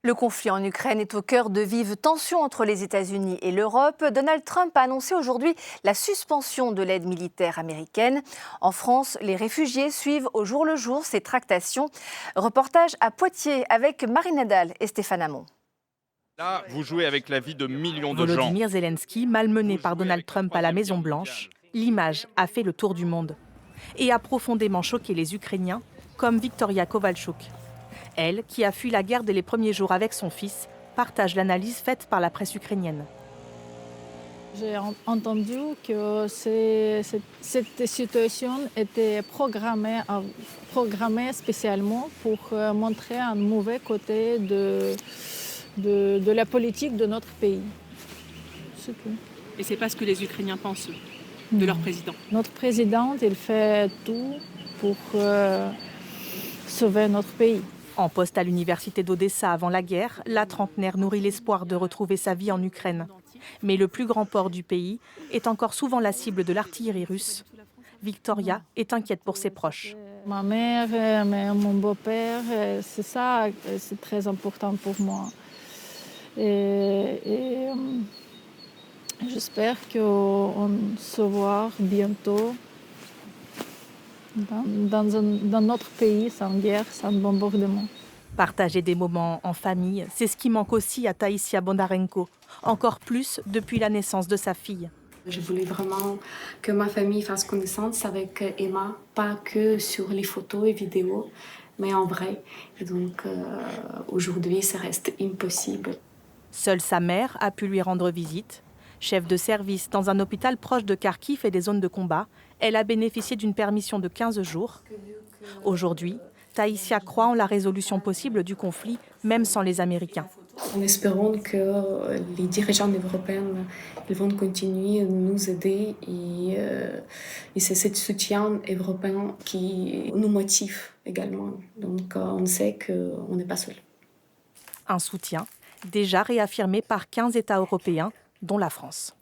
Le conflit en Ukraine est au cœur de vives tensions entre les États-Unis et l'Europe. Donald Trump a annoncé aujourd'hui la suspension de l'aide militaire américaine. En France, les réfugiés suivent au jour le jour ces tractations. Reportage à Poitiers avec Marine Nadal et Stéphane Hamon. Là, vous jouez avec la vie de millions de gens. Volodymyr Zelensky, malmené Vous par jouez Donald avec la Trump à la Troisième Guerre Maison-Blanche, mondiale. l'image a fait le tour du monde et a profondément choqué les Ukrainiens, comme Victoria Kovalchuk. Elle, qui a fui la guerre dès les premiers jours avec son fils, partage l'analyse faite par la presse ukrainienne. J'ai entendu que cette situation était programmée spécialement pour montrer un mauvais côté de la politique de notre pays. C'est tout. Et c'est pas ce que les Ukrainiens pensent, eux, de leur président. Notre président, il fait tout pour sauver notre pays. En poste à l'université d'Odessa avant la guerre, la trentenaire nourrit l'espoir de retrouver sa vie en Ukraine. Mais le plus grand port du pays est encore souvent la cible de l'artillerie russe. Victoria est inquiète pour ses proches. Ma mère, mon beau-père, c'est ça, c'est très important pour moi. Et j'espère qu'on se voit bientôt dans notre pays, sans guerre, sans bombardement. Partager des moments en famille, c'est ce qui manque aussi à Taïsia Bondarenko, encore plus depuis la naissance de sa fille. Je voulais vraiment que ma famille fasse connaissance avec Emma, pas que sur les photos et vidéos, mais en vrai. Et donc aujourd'hui, ça reste impossible. Seule sa mère a pu lui rendre visite. Chef de service dans un hôpital proche de Kharkiv et des zones de combat, elle a bénéficié d'une permission de 15 jours. Aujourd'hui, Taïsia croit en la résolution possible du conflit, même sans les Américains. En espérant que les dirigeants européens ils vont continuer à nous aider et c'est ce soutien européen qui nous motive également. Donc on sait qu'on n'est pas seul. Un soutien déjà réaffirmé par 15 États européens, dont la France.